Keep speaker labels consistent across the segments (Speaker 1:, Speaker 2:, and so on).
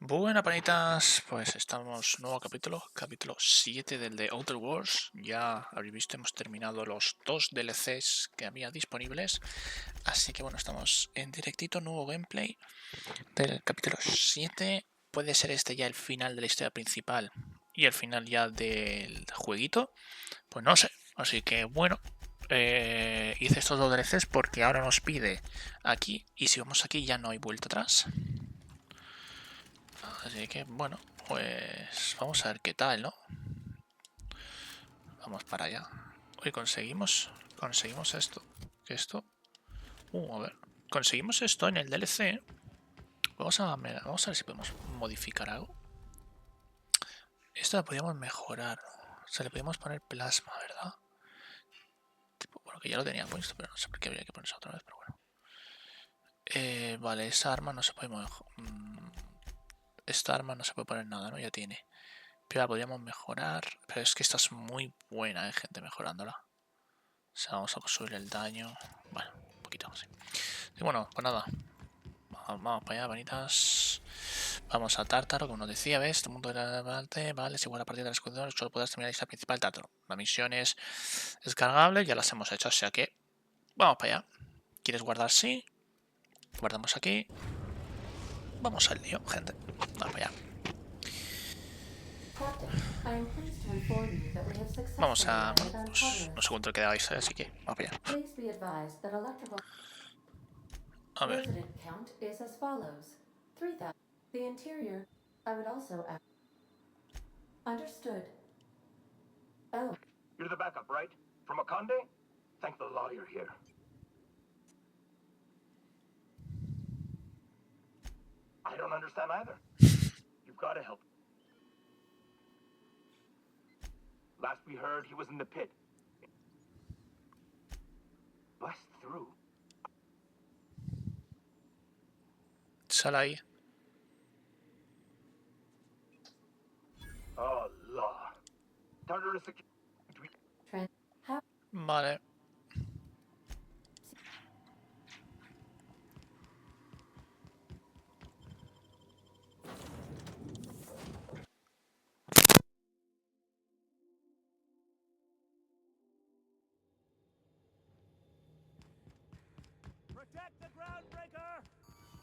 Speaker 1: Buenas panitas, pues estamos nuevo capítulo 7 del de Otros. Ya habéis visto, hemos terminado los 2 DLCs que había disponibles. Así que bueno, estamos en directito, nuevo gameplay del capítulo 7. Puede ser este ya el final de la historia principal y el final ya del jueguito. Pues no sé, así que bueno, hice estos 2 DLCs porque ahora nos pide aquí. Y si vamos aquí ya no hay vuelta atrás. Así que bueno, pues vamos a ver qué tal, ¿no? Vamos para allá. Hoy conseguimos esto. ¿Qué esto? A ver. Conseguimos esto en el DLC. Vamos a ver si podemos modificar algo. Esto lo podríamos mejorar. O sea, le podríamos poner plasma, ¿verdad? Tipo, bueno, que ya lo tenía puesto, pero no sé por qué habría que ponerse otra vez, pero bueno. Vale, esa arma no se puede mejorar. Esta arma no se puede poner nada, ¿no? Ya tiene. Pero la podríamos mejorar. Pero es que esta es muy buena, gente, mejorándola. O sea, vamos a subir el daño. Bueno, un poquito así. Y bueno, pues nada. Vamos para allá, vanitas. Vamos a Tártaro, como nos decía, ¿ves? Todo el mundo era adelante. Vale, es igual a partir de la escuadrón. Solo podrás terminar la lista principal de Tártaro. La misión es descargable, ya las hemos hecho, o sea que vamos para allá. ¿Quieres guardar? Sí. Guardamos aquí. Vamos al lío, gente. Vamos para allá. Vamos a... Bueno, pues no sé cuánto quedáis, así que vamos para allá. A ver.
Speaker 2: You're the backup, right? From Akande? Thank the law you're here. I don't understand either. You've got to help. Last we heard, he was in the pit. Bust through.
Speaker 1: Sal ahí.
Speaker 2: Oh, law. Thunder is secure.
Speaker 1: Vale.
Speaker 3: Protect the groundbreaker!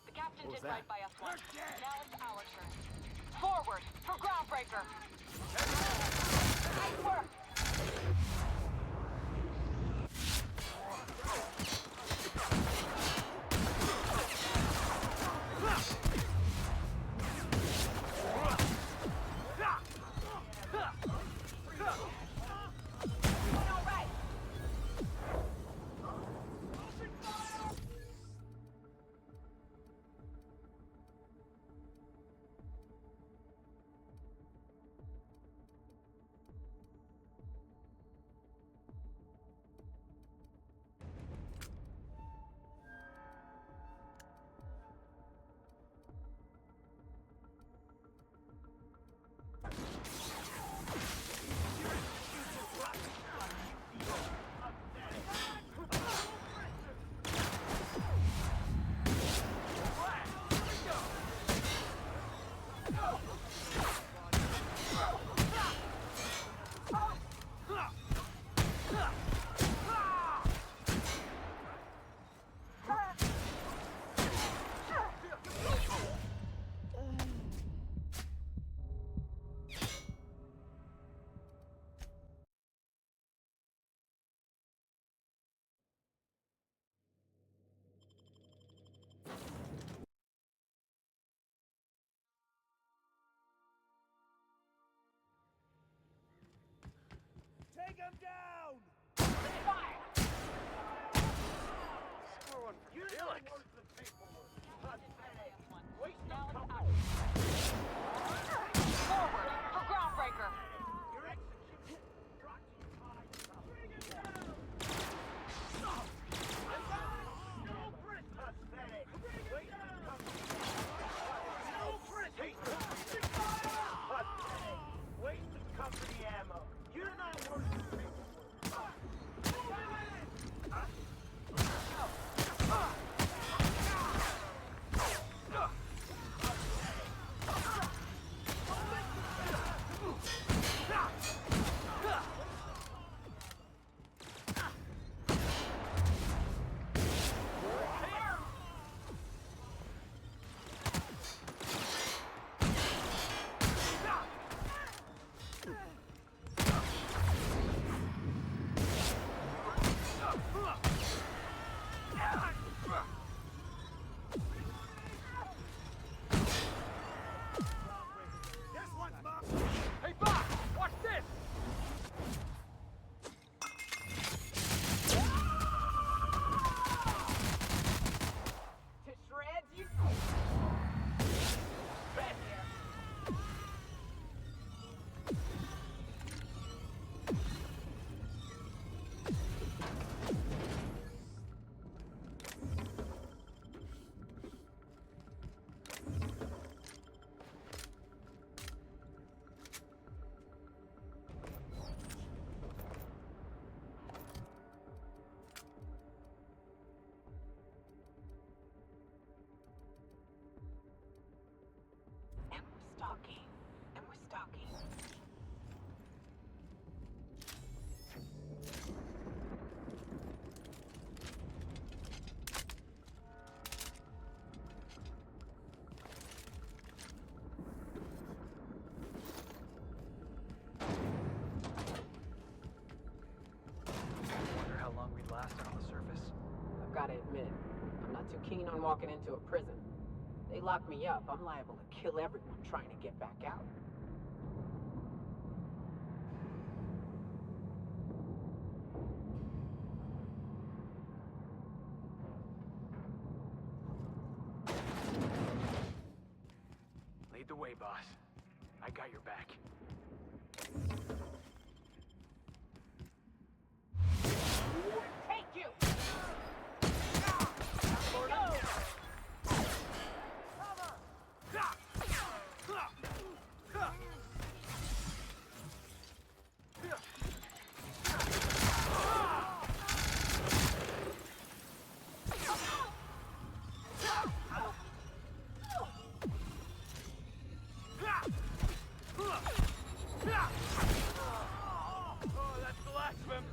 Speaker 4: The captain did right by us once. Now it's our turn. Forward for groundbreaker! Nice work!
Speaker 5: too keen on walking into a prison. They lock me up, I'm liable to kill everyone trying to get back out.
Speaker 6: Lead the way, boss. I got your back.
Speaker 5: Take you!
Speaker 6: Oh, that's the last of him.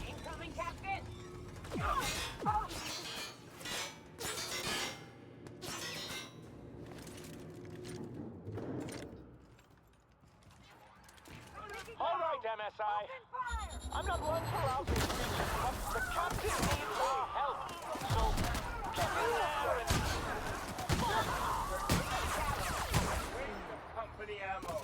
Speaker 5: Incoming, Captain!
Speaker 6: All right, MSI. I'm not one for lousy speeches, but the captain needs our help. So, get in there and...
Speaker 2: Company ammo.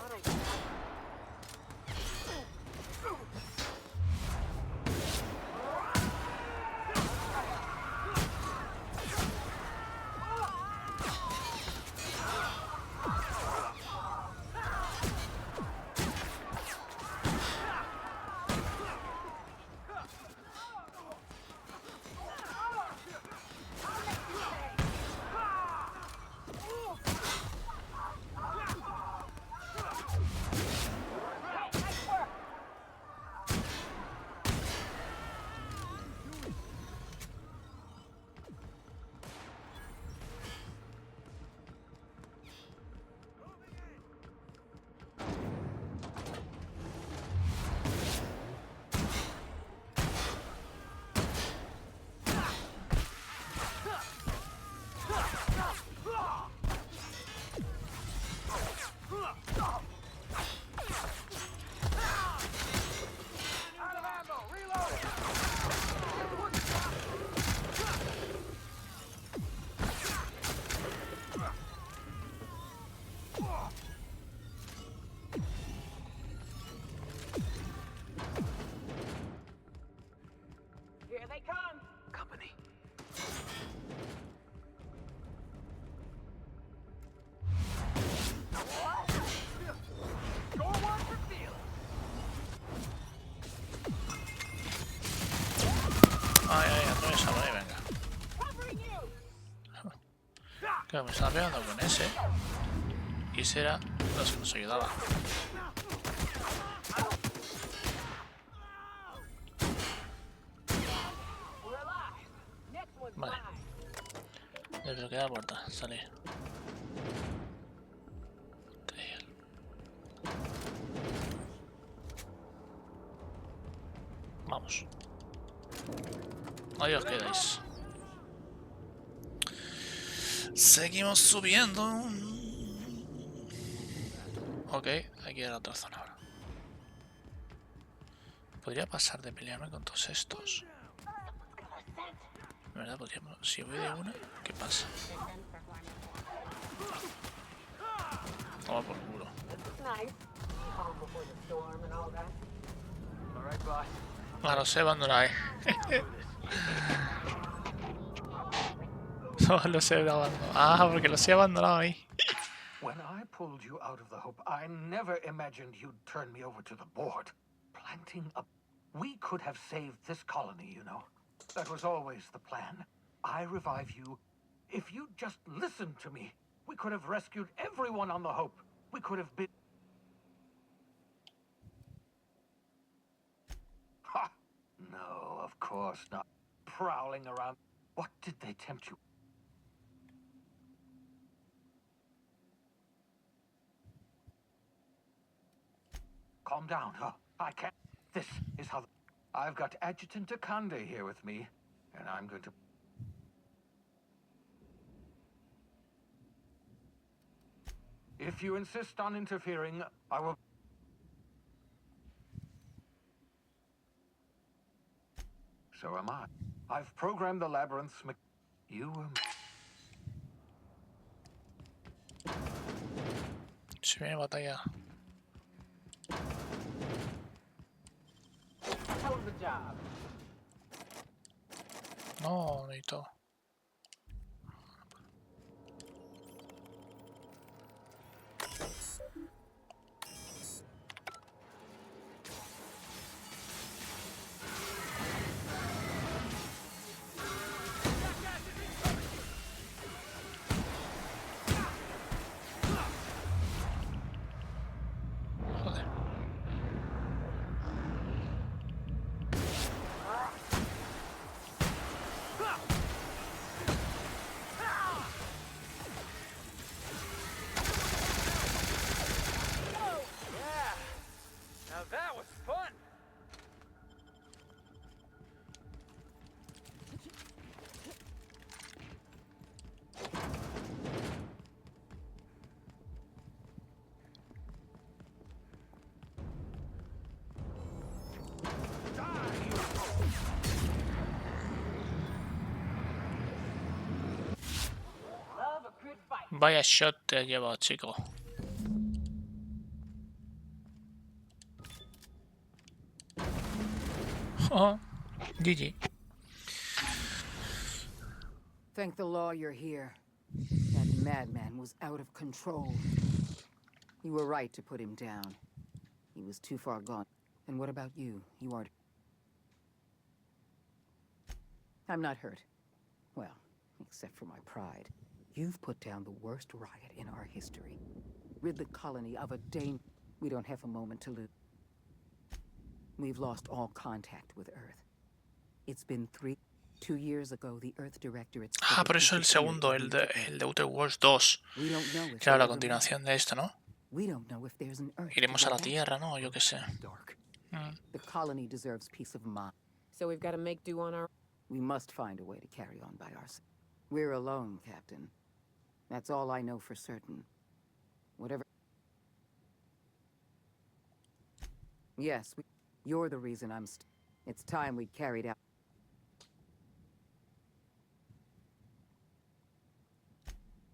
Speaker 5: Here they come!
Speaker 6: Company.
Speaker 2: Go watch your field.
Speaker 1: Ay, ay, atravesamos ahí, venga.
Speaker 5: Covering you!
Speaker 1: Claro, me estaba pegando con ese. Y ese era los que nos ayudaba.
Speaker 5: We're alive. Next one's
Speaker 1: Vale.
Speaker 5: mine.
Speaker 1: Desbloquear la puerta, salir. Vamos. Ahí os quedáis. Seguimos subiendo. Ok, hay que ir a la otra zona ahora. Podría pasar de pelearme con todos estos. En verdad, podríamos. Si voy de una, ¿qué pasa? Toma por culo.
Speaker 5: Nice. Calm before the storm and all that.
Speaker 6: All right, boss.
Speaker 1: Ah, los he abandonado, No, los he abandonado. Ah, porque los he abandonado ahí.
Speaker 2: When I pulled you out of the Hope, I never imagined you'd turn me over to the board. Planting a... We could have saved this colony, you know. That was always the plan. I revive you. If you'd just listened to me, we could have rescued everyone on the Hope. We could have been... Ha! No, of course not. Prowling around. What did they tempt you? Calm down, huh? I can't. This is how... I've got Adjutant Akande here with me, and I'm going to... If you insist on interfering, I will... So am I. I've programmed the labyrinth's... You were...
Speaker 1: Se viene batalla.
Speaker 5: Hell of a job.
Speaker 1: No, necesito. Joder.
Speaker 6: Yeah. Now that was fun.
Speaker 5: Love a good fight.
Speaker 1: Vaya shot te has llevado, chico. Oh, GG.
Speaker 7: Thank the law you're here. That madman was out of control. You were right to put him down. He was too far gone. And what about you? You aren't... I'm not hurt. Well, except for my pride. You've put down the worst riot in our history. Rid the colony of a dame. We don't have a moment to lose. We've lost all contact with Earth. It's been 2 years ago, the Earth Directorate...
Speaker 1: Ah, por eso el segundo, el de Outer Worlds 2.
Speaker 7: We don't know if
Speaker 1: Claro, la
Speaker 7: they'll ever
Speaker 1: continuación de esto, ¿no?
Speaker 7: We don't know if there's an Earth.
Speaker 1: Iremos a la Tierra, ¿no? Yo qué sé.
Speaker 7: The colony deserves peace of mind.
Speaker 5: So we've got to make do on our...
Speaker 7: We must find a way to carry on by ourselves. We're alone, Captain. That's all I know for certain. Whatever... Yes, you're the reason I'm It's time we carried out...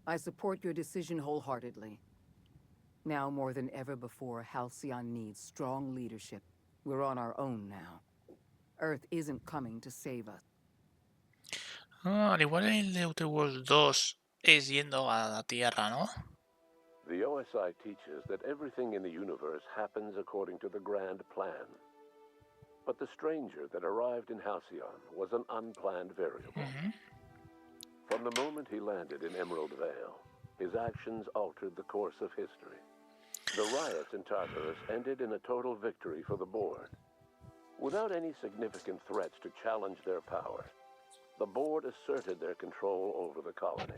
Speaker 7: I support your decision wholeheartedly. Now more than ever before, Halcyon needs strong leadership. We're on our own now. Earth isn't coming to save us.
Speaker 1: Ah, al igual el de Outer Worlds 2 es yendo a la Tierra, ¿no?
Speaker 8: The OSI teaches that everything in the universe happens according to the grand plan. But the stranger that arrived in Halcyon was an unplanned variable. From the moment he landed in Emerald Vale, his actions altered the course of history. The riots in Tartarus ended in a total victory for the board. Without any significant threats to challenge their power, the board asserted their control over the colony.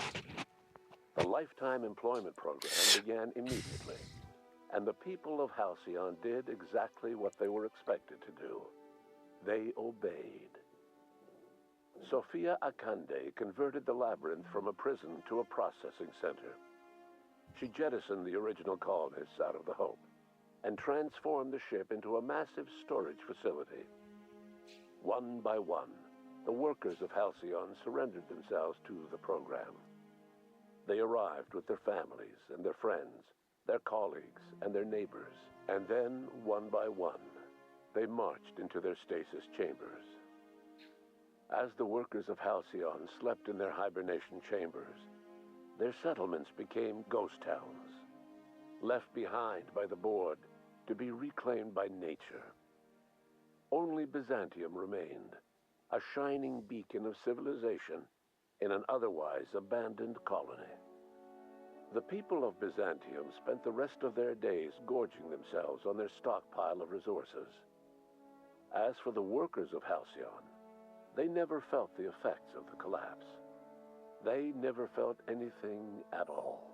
Speaker 8: The lifetime employment program began immediately, and the people of Halcyon did exactly what they were expected to do. They obeyed. Sophia Akande converted the labyrinth from a prison to a processing center. she jettisoned the original colonists out of the Hope and transformed the ship into a massive storage facility. One by one, the workers of Halcyon surrendered themselves to the program. They arrived with their families and their friends, their colleagues and their neighbors, and then, one by one, they marched into their stasis chambers. As the workers of Halcyon slept in their hibernation chambers, their settlements became ghost towns, left behind by the board to be reclaimed by nature. Only Byzantium remained, a shining beacon of civilization in an otherwise abandoned colony. The people of Byzantium spent the rest of their days gorging themselves on their stockpile of resources. As for the workers of Halcyon, they never felt the effects of the collapse. They never felt anything at all.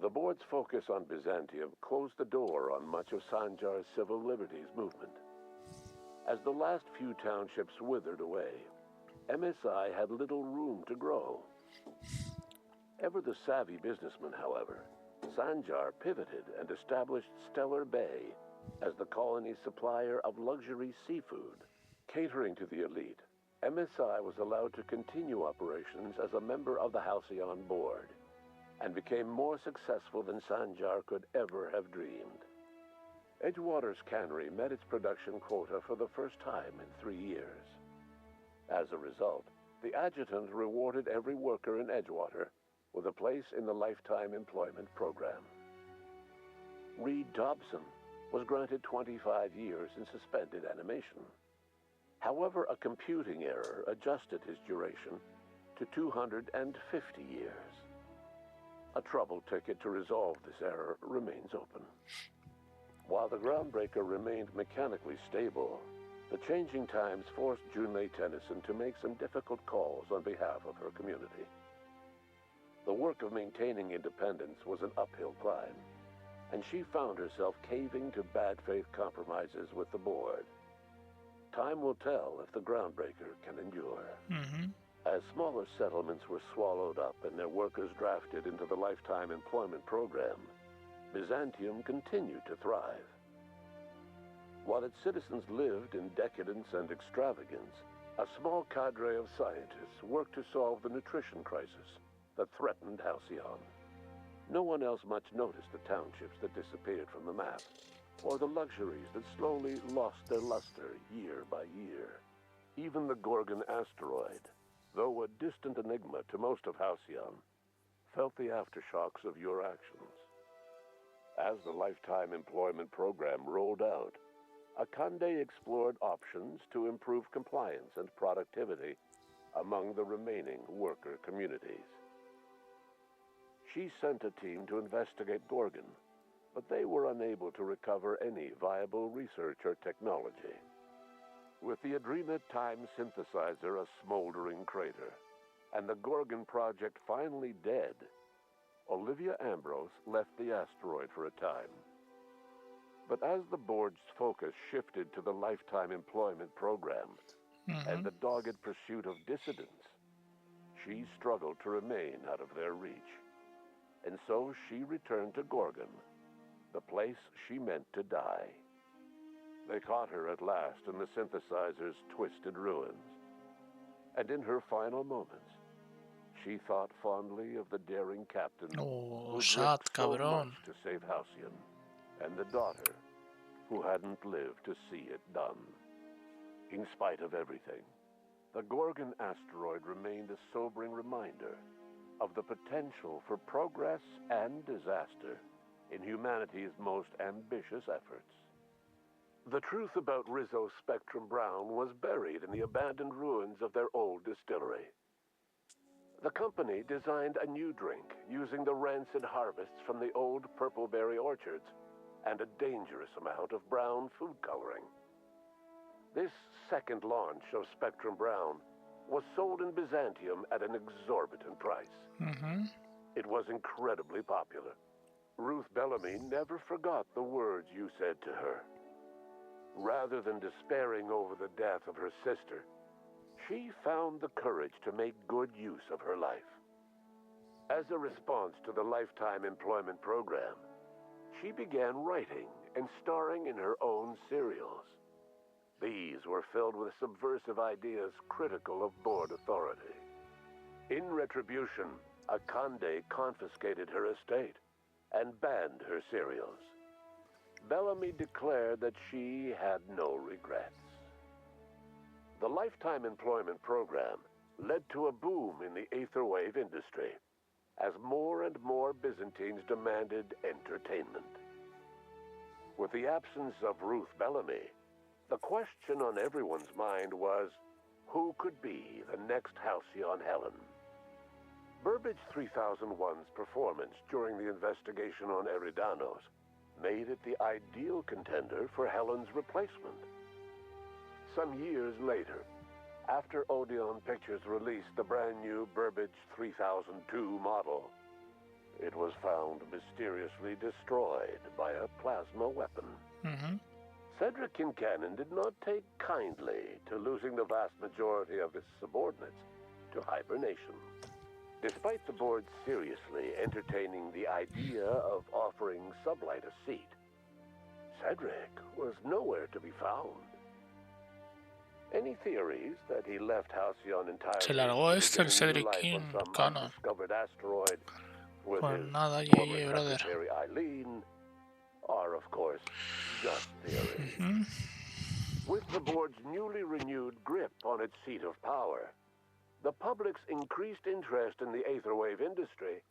Speaker 8: The board's focus on Byzantium closed the door on much of Sanjar's civil liberties movement. As the last few townships withered away, MSI had little room to grow. Ever the savvy businessman, however, Sanjar pivoted and established Stellar Bay as the colony's supplier of luxury seafood. Catering to the elite, MSI was allowed to continue operations as a member of the Halcyon board, and became more successful than Sanjar could ever have dreamed. Edgewater's cannery met its production quota for the first time in 3 years. As a result, the adjutant rewarded every worker in Edgewater with a place in the Lifetime Employment Program. Reed Dobson was granted 25 years in suspended animation. However, a computing error adjusted his duration to 250 years. A trouble ticket to resolve this error remains open. While the groundbreaker remained mechanically stable, the changing times forced Junlei Tennyson to make some difficult calls on behalf of her community. The work of maintaining independence was an uphill climb, and she found herself caving to bad faith compromises with the board. Time will tell if the groundbreaker can endure. As smaller settlements were swallowed up and their workers drafted into the Lifetime Employment Program, Byzantium continued to thrive. While its citizens lived in decadence and extravagance, a small cadre of scientists worked to solve the nutrition crisis that threatened Halcyon. No one else much noticed the townships that disappeared from the map, or the luxuries that slowly lost their luster year by year. Even the Gorgon asteroid, though a distant enigma to most of Halcyon, felt the aftershocks of your actions. As the Lifetime Employment Program rolled out, Akande explored options to improve compliance and productivity among the remaining worker communities. She sent a team to investigate Gorgon, but they were unable to recover any viable research or technology. With the Adrena Time Synthesizer a smoldering crater, and the Gorgon project finally dead, Olivia Ambrose left the asteroid for a time. But as the board's focus shifted to the Lifetime Employment Program and the dogged pursuit of dissidents, she struggled to remain out of their reach. And so she returned to Gorgon, the place she meant to die. They caught her at last in the synthesizer's twisted ruins. And in her final moments, she thought fondly of the daring captain who
Speaker 1: sad,
Speaker 8: risked so
Speaker 1: cabrón.
Speaker 8: much to save Halcyon, and the daughter who hadn't lived to see it done. In spite of everything, the Gorgon asteroid remained a sobering reminder of the potential for progress and disaster in humanity's most ambitious efforts. The truth about Rizzo Spectrum Brown was buried in the abandoned ruins of their old distillery. The company designed a new drink using the rancid harvests from the old purpleberry orchards and a dangerous amount of brown food coloring. This second launch of Spectrum Brown was sold in Byzantium at an exorbitant price. It was incredibly popular. Ruth Bellamy never forgot the words you said to her. Rather than despairing over the death of her sister, she found the courage to make good use of her life. As a response to the Lifetime Employment Program, she began writing and starring in her own serials. These were filled with subversive ideas critical of board authority. In retribution, a conde confiscated her estate and banned her serials. Bellamy declared that she had no regrets. The Lifetime Employment Program led to a boom in the aetherwave industry as more and more Byzantines demanded entertainment. With the absence of Ruth Bellamy, the question on everyone's mind was, who could be the next Halcyon Helen? Burbage 3001's performance during the investigation on Eridanos made it the ideal contender for Helen's replacement. Some years later, after Odeon Pictures released the brand new Burbage 3002 model, it was found mysteriously destroyed by a plasma weapon. Cedric Kincannon did not take kindly to losing the vast majority of his subordinates to hibernation. Despite the board seriously entertaining the idea of offering Sublight a seat, Cedric was nowhere to be found. Any theories that he left Halcyon entirely
Speaker 1: Se largó este el
Speaker 8: to
Speaker 1: Cedric
Speaker 8: life
Speaker 1: King
Speaker 8: on some
Speaker 1: canon.
Speaker 8: undiscovered asteroid with
Speaker 1: Pues
Speaker 8: his
Speaker 1: nada,
Speaker 8: former
Speaker 1: GG, brother.
Speaker 8: secretary Eileen are, of course, just theories. With the board's newly renewed grip on its seat of power, the public's increased interest in the aetherwave industry,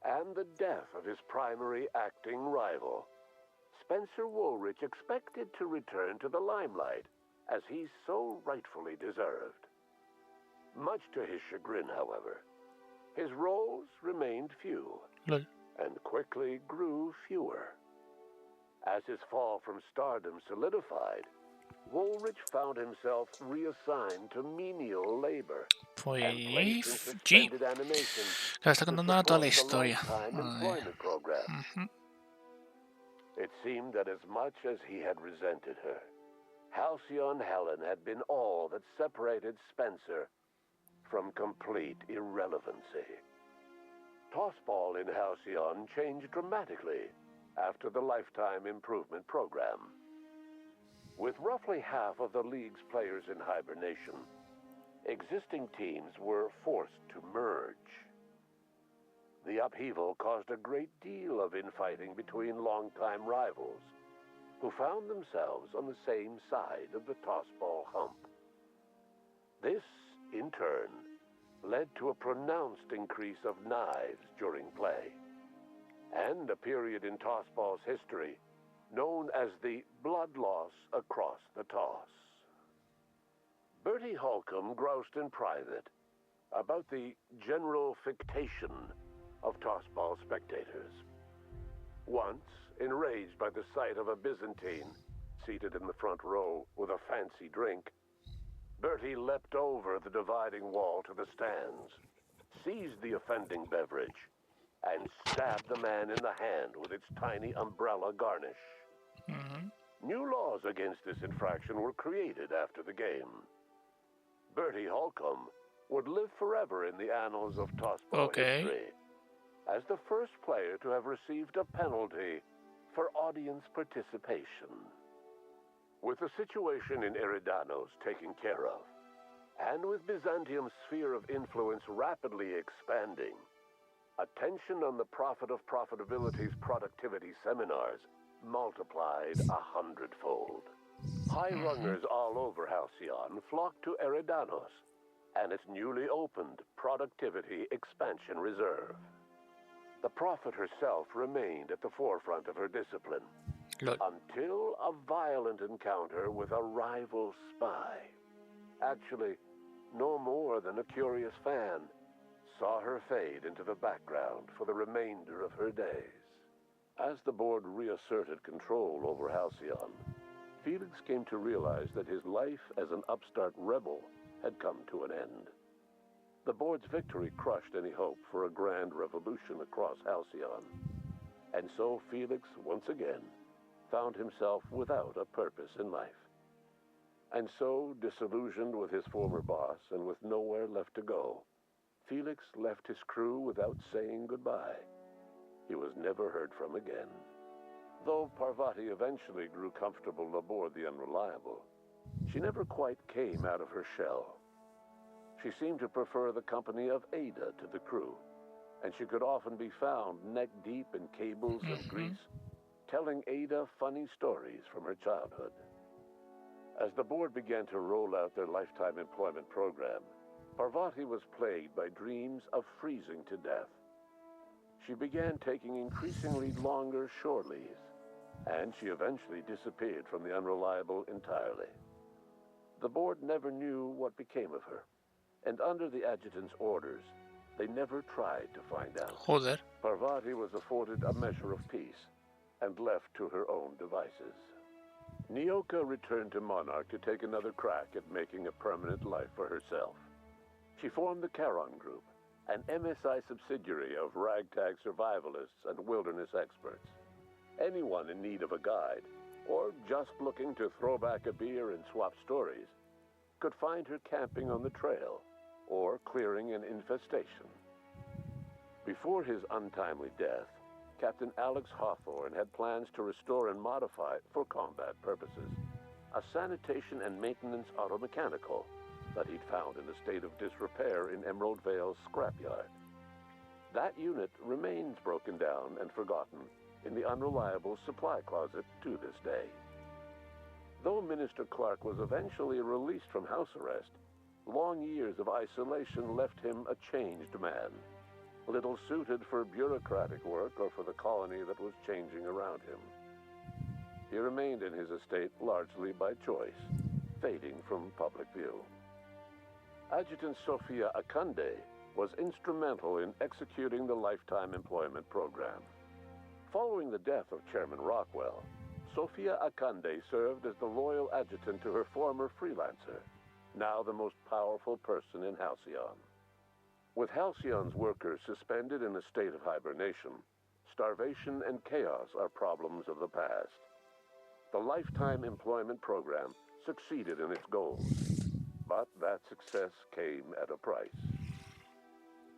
Speaker 8: and the death of his primary acting rival, Spencer Woolrich expected to return to the limelight as he so rightfully deserved. Much to his chagrin, however, his roles remained few
Speaker 1: Lol.
Speaker 8: and quickly grew fewer. As his fall from stardom solidified, Woolrich found himself reassigned to menial labor and placed in
Speaker 1: Pues
Speaker 8: suspended animation
Speaker 1: que está
Speaker 8: to
Speaker 1: contando ahora toda la
Speaker 8: support the
Speaker 1: historia.
Speaker 8: Lifetime Employment Program. It seemed that as much as he had resented her, Halcyon Helen had been all that separated Spencer from complete irrelevancy. Tossball in Halcyon changed dramatically after the Lifetime Improvement Program. With roughly half of the league's players in hibernation, existing teams were forced to merge. The upheaval caused a great deal of infighting between longtime rivals, who found themselves on the same side of the tossball hump. This, in turn, led to a pronounced increase of knives during play, and a period in tossball's history known as the blood loss across the toss. Bertie Holcomb groused in private about the general fictation of tossball spectators. Once, enraged by the sight of a Byzantine seated in the front row with a fancy drink, Bertie leapt over the dividing wall to the stands, seized the offending beverage, and stabbed the man in the hand with its tiny umbrella garnish. New laws against this infraction were created after the game. Bertie Holcomb would live forever in the annals of tossball history as the first player to have received a penalty for audience participation. With the situation in Eridanos taken care of, and with Byzantium's sphere of influence rapidly expanding, attention on the Prophet of Profitability's productivity seminars multiplied 100-fold. High-rungers all over Halcyon flocked to Eridanos and its newly opened Productivity Expansion Reserve. The Prophet herself remained at the forefront of her discipline, until a violent encounter with a rival spy, actually no more than a curious fan, saw her fade into the background for the remainder of her days. As the board reasserted control over Halcyon, Felix came to realize that his life as an upstart rebel had come to an end. The board's victory crushed any hope for a grand revolution across Halcyon, and so Felix once again found himself without a purpose in life. And so, disillusioned with his former boss and with nowhere left to go, Felix left his crew without saying goodbye. He was never heard from again. Though Parvati eventually grew comfortable aboard the Unreliable, she never quite came out of her shell. She seemed to prefer the company of Ada to the crew, and she could often be found neck-deep in cables and grease, telling Ada funny stories from her childhood. As the board began to roll out their lifetime employment program, Parvati was plagued by dreams of freezing to death. She began taking increasingly longer shore leaves, and she eventually disappeared from the Unreliable entirely. The board never knew what became of her, and under the adjutant's orders, they never tried to find out.
Speaker 1: Joder.
Speaker 8: Parvati was afforded a measure of peace and left to her own devices. Nyoka returned to Monarch to take another crack at making a permanent life for herself. She formed the Charon Group, an MSI subsidiary of ragtag survivalists and wilderness experts. Anyone in need of a guide, or just looking to throw back a beer and swap stories, could find her camping on the trail, or clearing an infestation. Before his untimely death, Captain Alex Hawthorne had plans to restore and modify, for combat purposes, a sanitation and maintenance automechanical that he'd found in a state of disrepair in Emerald Vale's scrapyard. That unit remains broken down and forgotten in the Unreliable supply closet to this day. Though Minister Clark was eventually released from house arrest, long years of isolation left him a changed man, little suited for bureaucratic work or for the colony that was changing around him. He remained in his estate largely by choice, fading from public view. Adjutant Sophia Akande was instrumental in executing the lifetime employment program. Following the death of Chairman Rockwell, Sophia Akande served as the loyal adjutant to her former freelancer, now the most powerful person in Halcyon. With Halcyon's workers suspended in a state of hibernation, starvation and chaos are problems of the past. The lifetime employment program succeeded in its goals, but that success came at a price.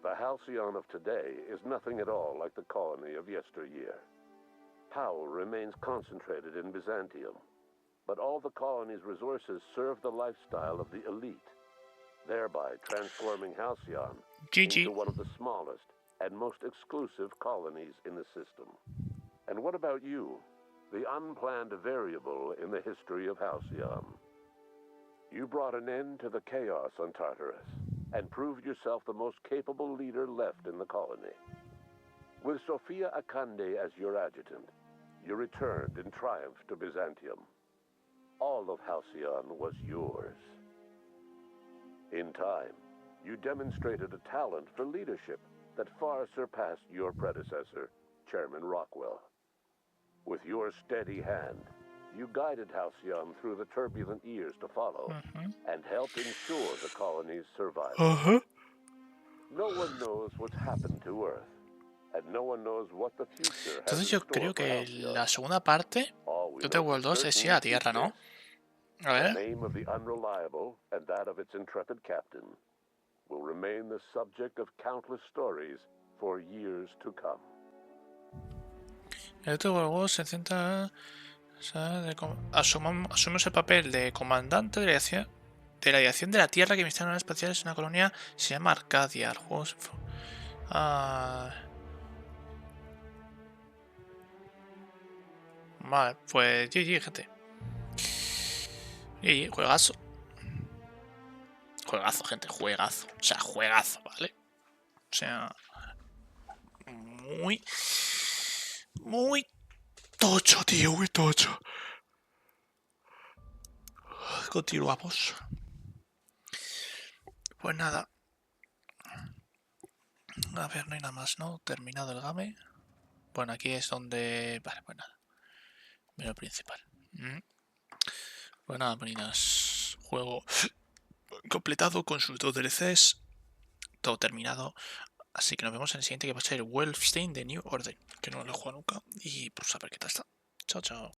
Speaker 8: The Halcyon of today is nothing at all like the colony of yesteryear. Power remains concentrated in Byzantium, but all the colony's resources serve the lifestyle of the elite, thereby transforming Halcyon into one of the smallest and most exclusive colonies in the system. And what about you, the unplanned variable in the history of Halcyon? You brought an end to the chaos on Tartarus and proved yourself the most capable leader left in the colony. With Sophia Akande as your adjutant, you returned in triumph to Byzantium. All of Halcyon was yours. In time, you demonstrated a talent for leadership that far surpassed your predecessor, Chairman Rockwell. With your steady hand, you guided Halcyon through the turbulent years to follow and helped ensure the colony's survival. No one knows what's happened to Earth, and no one knows what the future has
Speaker 1: Entonces
Speaker 8: in
Speaker 1: yo
Speaker 8: store
Speaker 1: creo
Speaker 8: for
Speaker 1: que
Speaker 8: Halcyon.
Speaker 1: la segunda parte
Speaker 8: All we
Speaker 1: de
Speaker 8: know
Speaker 1: World
Speaker 8: for
Speaker 1: 2 es ir
Speaker 8: certain
Speaker 1: a Tierra,
Speaker 8: is
Speaker 1: ¿no?
Speaker 8: this.
Speaker 1: A
Speaker 8: The
Speaker 1: ver.
Speaker 8: name of the Unreliable and that of its intrepid captain will remain the subject of countless stories for years to come.
Speaker 1: El otro juego se centra... Asumimos el papel de comandante de la dirección de la Tierra que investiga naves espaciales en una colonia que se llama Arcadia. El juego se... Vale, pues GG, gente. GG, juegazo. Juegazo, gente, juegazo. O sea, juegazo, ¿vale? O sea... Muy tocho, tío, muy tocho. Continuamos. Pues nada. A ver, no hay nada más, ¿no? Terminado el game. Bueno, aquí es donde... Vale, pues nada. Menú principal. Pues nada, meninas. Juego completado con sus 2 DLCs. Todo terminado. Así que nos vemos en el siguiente, que va a ser Wolfenstein The New Order, que no lo he jugado nunca. Y pues a ver qué tal está. Chao, chao.